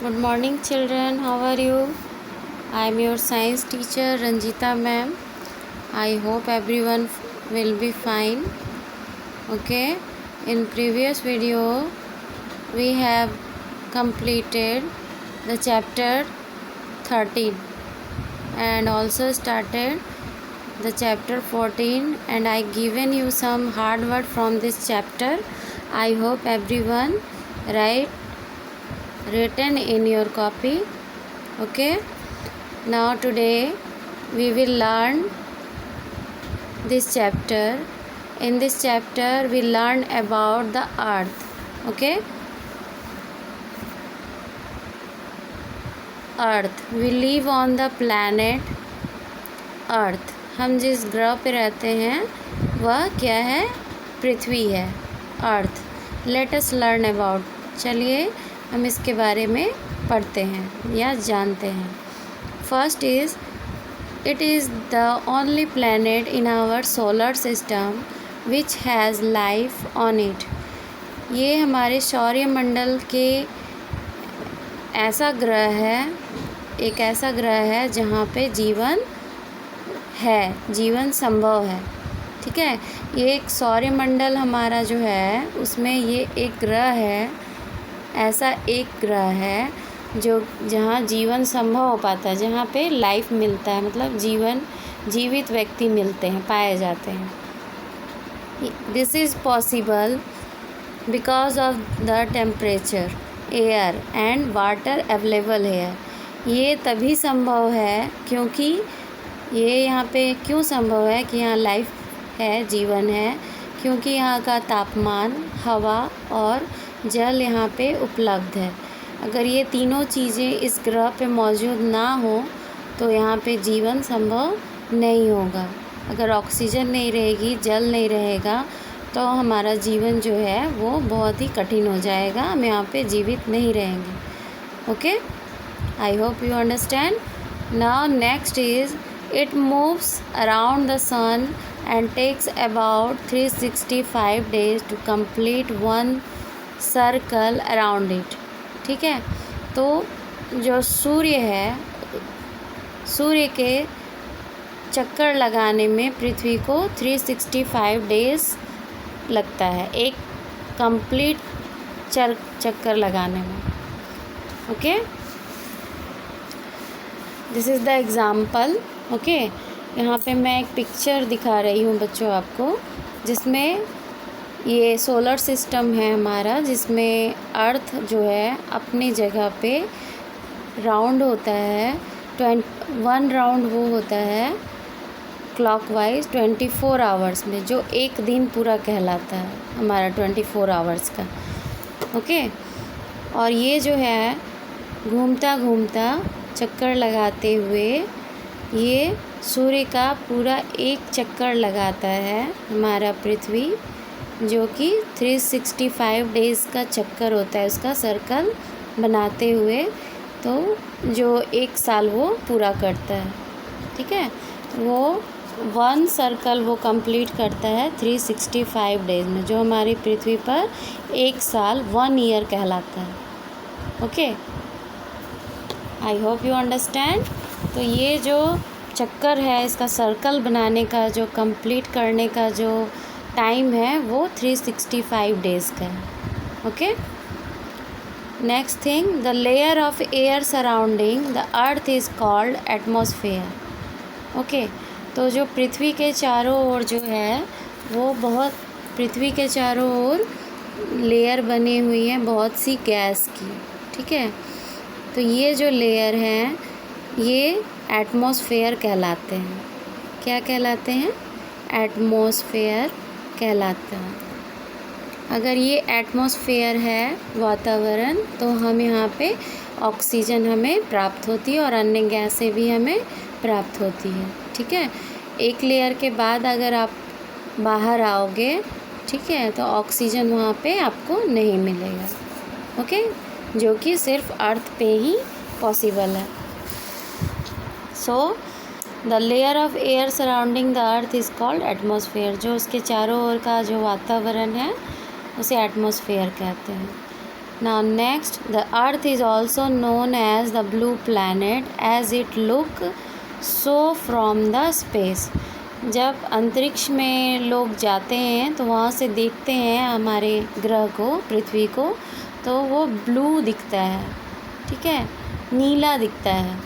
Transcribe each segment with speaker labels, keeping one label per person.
Speaker 1: Good morning children, how are you? I am your science teacher Ranjita ma'am. I hope everyone will be fine. Okay, in previous video we have completed the chapter 13 and also started the chapter 14 and I given you some hard word from this chapter. I hope everyone written in your copy. Okay, now today we will learn this chapter. In this chapter we learn about the earth. Okay, earth, we live on the planet earth. हम जिस ग्रह पे रहते हैं वह क्या है? पृथ्वी है, earth. Let us learn about. चलिए हम इसके बारे में पढ़ते हैं या जानते हैं. First is it is the only planet in our solar system which has life on it. ये हमारे सौरमंडल के ऐसा ग्रह है, एक ऐसा ग्रह है जहाँ पे जीवन है, जीवन संभव है. ठीक है, ये एक सौरमंडल हमारा जो है उसमें ये एक ग्रह है, ऐसा एक ग्रह है जो जहाँ जीवन संभव हो पाता है, जहाँ पे लाइफ मिलता है, मतलब जीवित व्यक्ति मिलते हैं, पाए जाते हैं. This is possible because of the temperature, air and water available है. ये तभी संभव है क्योंकि ये यहाँ पे क्यों संभव है कि यहाँ लाइफ है, जीवन है, क्योंकि यहाँ का तापमान, हवा और जल यहाँ पे उपलब्ध है. अगर ये तीनों चीज़ें इस ग्रह पे मौजूद ना हो तो यहाँ पे जीवन संभव नहीं होगा. अगर ऑक्सीजन नहीं रहेगी, जल नहीं रहेगा तो हमारा जीवन जो है वो बहुत ही कठिन हो जाएगा, हम यहाँ पे जीवित नहीं रहेंगे. Okay, I hope you understand. Now next is it moves around the sun and takes about 365 days to complete one circle around it. ठीक है, तो जो सूर्य है, सूर्य के चक्कर लगाने में पृथ्वी को 365 डेज लगता है, एक कंप्लीट चक्कर लगाने में. Okay, this is the example. Okay, यहाँ पे मैं एक पिक्चर दिखा रही हूँ बच्चों आपको, जिसमें ये सोलर सिस्टम है हमारा, जिसमें अर्थ जो है अपनी जगह पे राउंड होता है. 1 राउंड वो होता है क्लॉकवाइज 24 आवर्स में, जो एक दिन पूरा कहलाता है हमारा 24 आवर्स का. ओके, और ये जो है घूमता घूमता चक्कर लगाते हुए ये सूर्य का पूरा एक चक्कर लगाता है हमारा पृथ्वी, जो कि 365 डेज़ का चक्कर होता है उसका सर्कल बनाते हुए. तो जो एक साल वो पूरा करता है. ठीक है, वो 1 सर्कल वो कंप्लीट करता है 365 डेज़ में, जो हमारी पृथ्वी पर एक साल 1 ईयर कहलाता है. Okay, I hope you understand. तो ये जो चक्कर है, इसका सर्कल बनाने का, जो कंप्लीट करने का जो टाइम है वो 365 डेज़ का है. Okay, next thing, the layer of air surrounding the earth is called atmosphere. Okay, तो जो पृथ्वी के चारों ओर जो है वो बहुत, पृथ्वी के चारों ओर लेयर बनी हुई है बहुत सी गैस की. ठीक है, तो ये जो लेयर हैं ये एटमॉस्फेयर कहलाते हैं. क्या कहलाते हैं? एटमॉस्फेयर कहलाता है. अगर ये एटमॉस्फेयर है वातावरण, तो हम यहाँ पे ऑक्सीजन हमें प्राप्त होती है और अन्य गैसें भी हमें प्राप्त होती है. ठीक है, एक लेयर के बाद अगर आप बाहर आओगे, ठीक है, तो ऑक्सीजन वहाँ पे आपको नहीं मिलेगा. ओके, जो कि सिर्फ अर्थ पे ही पॉसिबल है. So the layer of air surrounding the earth is called atmosphere. जो उसके चारों ओर का जो वातावरण है उसे एटमॉस्फेयर कहते हैं. Now next, the earth is also known as the blue planet as it look so from the space. जब अंतरिक्ष में लोग जाते हैं तो वहाँ से देखते हैं हमारे ग्रह को, पृथ्वी को, तो वो ब्लू दिखता है, ठीक है, नीला दिखता है,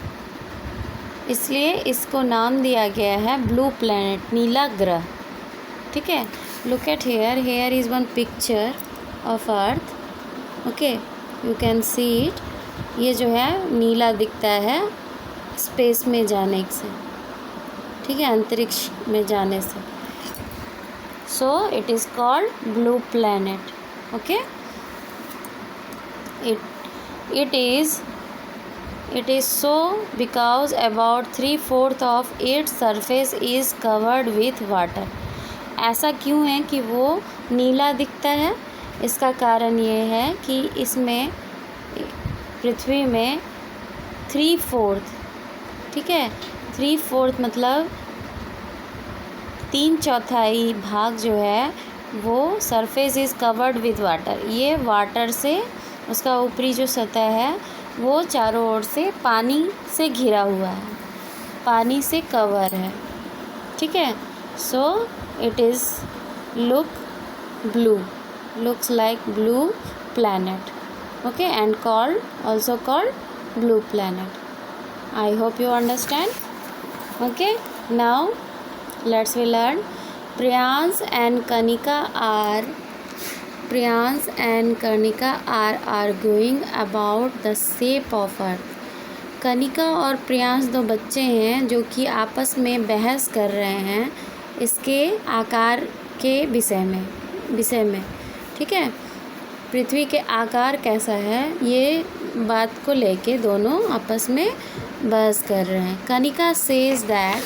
Speaker 1: इसलिए इसको नाम दिया गया है ब्लू प्लैनेट, नीला ग्रह, ठीक है। Look at here is one picture of earth, okay, you can see it. ये जो है नीला दिखता है स्पेस में जाने से, ठीक है, अंतरिक्ष में जाने से। सो it is called blue planet, okay. It is so because about 3/4 of its surface is covered with water. ऐसा क्यों है कि वो नीला दिखता है? इसका कारण ये है कि इसमें पृथ्वी में 3/4, ठीक है, 3/4 मतलब 3/4 भाग जो है वो surface is covered with water. ये वाटर से, उसका ऊपरी जो सतह है वो चारों ओर से पानी से घिरा हुआ है, पानी से कवर है, ठीक है। सो it is look blue, looks like blue planet, okay, and also called blue planet. I hope you understand, okay. Now let's we learn Priyansh and Kanika are arguing about the shape of earth. Kanika और प्रियांश दो बच्चे हैं जो कि आपस में बहस कर रहे हैं इसके आकार के विषय में, ठीक है, पृथ्वी के आकार कैसा है, ये बात को लेके दोनों आपस में बहस कर रहे हैं। कनिका सेज दैट,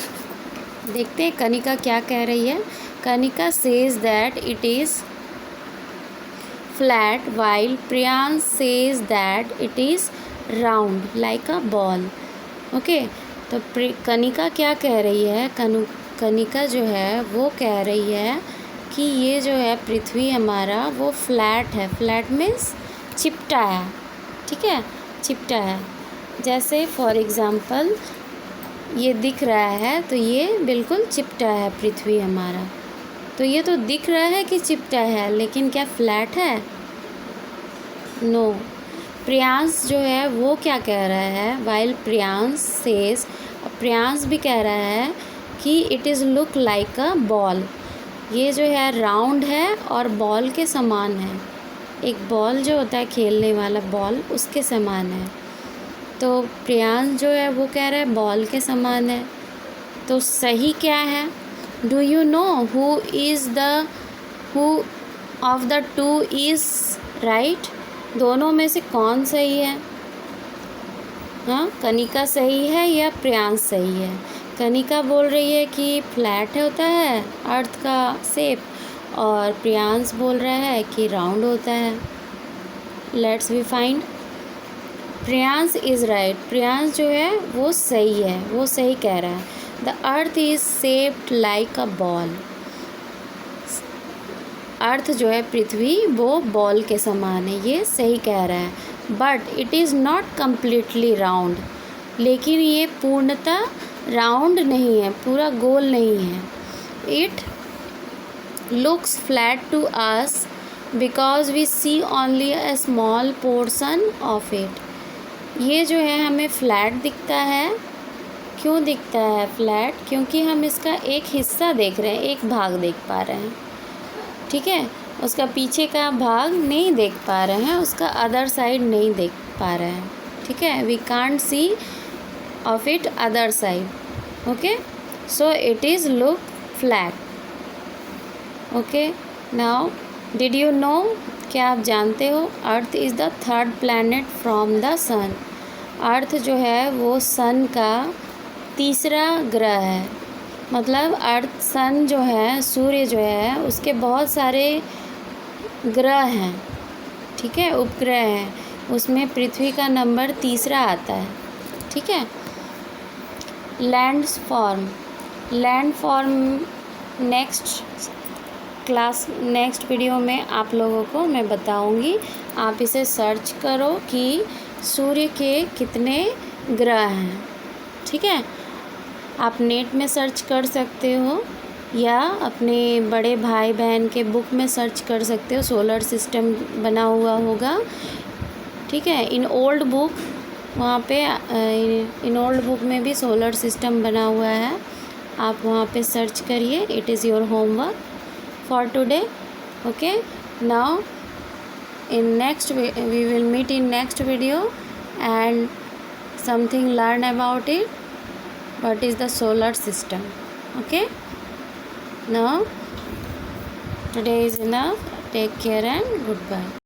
Speaker 1: देखते हैं कनिका क्या कह रही है। Kanika says that it is flat while Priyansh says that it is round like a ball, okay. तो कनिका क्या कह रही है, कनिका जो है वो कह रही है कि ये जो है पृथ्वी हमारा वो फ्लैट है। फ्लैट मीन्स चिपटा है, ठीक है, चिपटा है। जैसे फॉर एग्ज़ाम्पल ये दिख रहा है तो ये बिल्कुल चिपटा है पृथ्वी हमारा। तो ये तो दिख रहा है कि चिपटा है, लेकिन क्या फ्लैट है? नो। प्रियांश जो है वो क्या कह रहा है, वाइल प्रियांश सेज, प्रियांश भी कह रहा है कि it is look like a ball, ये जो है राउंड है और बॉल के समान है। एक बॉल जो होता है खेलने वाला बॉल, उसके समान है। तो प्रियांश जो है वो कह रहा है बॉल के समान है। तो सही क्या है? Do you know who of the two is right? दोनों में से कौन सही है? हाँ, कनिका सही है या प्रियांश सही है? कनिका बोल रही है कि फ्लैट होता है अर्थ का शेप, और प्रियांश बोल रहा है कि राउंड होता है। Let's we find. Priyansh is right, Priyansh जो है वो सही है, वो सही कह रहा है। The earth is shaped like a ball, earth जो है पृथ्वी वो बॉल के समान है, ये सही कह रहा है। But it is not completely round, लेकिन ये पूर्णतः राउंड नहीं है, पूरा गोल नहीं है। It looks flat to us because we see only a small portion of it. ये जो है हमें फ्लैट दिखता है। क्यों दिखता है फ्लैट? क्योंकि हम इसका एक हिस्सा देख रहे हैं, एक भाग देख पा रहे हैं, ठीक है, उसका पीछे का भाग नहीं देख पा रहे हैं, उसका अदर साइड नहीं देख पा रहे हैं, ठीक है। We can't see of it other side, okay. So it is look flat, okay. Now did you know, क्या आप जानते हो, earth is the third planet from the sun. Earth जो है वो सन का तीसरा ग्रह है। मतलब अर्थ, सन जो है, सूर्य जो है, उसके बहुत सारे ग्रह हैं, ठीक है, उपग्रह हैं, उसमें पृथ्वी का नंबर तीसरा आता है, ठीक है। Land form next class next video में आप लोगों को मैं बताऊंगी। आप इसे सर्च करो कि सूर्य के कितने ग्रह हैं, ठीक है। आप नेट में सर्च कर सकते हो या अपने बड़े भाई बहन के बुक में सर्च कर सकते हो, सोलर सिस्टम बना हुआ होगा, ठीक है। इन ओल्ड बुक वहाँ पे इन ओल्ड बुक में भी सोलर सिस्टम बना हुआ है, आप वहाँ पे सर्च करिए। It is your homework for today, okay. Now in next we will meet in next video and something learn about it, what is the solar system, okay. Now today is enough. Take care and goodbye.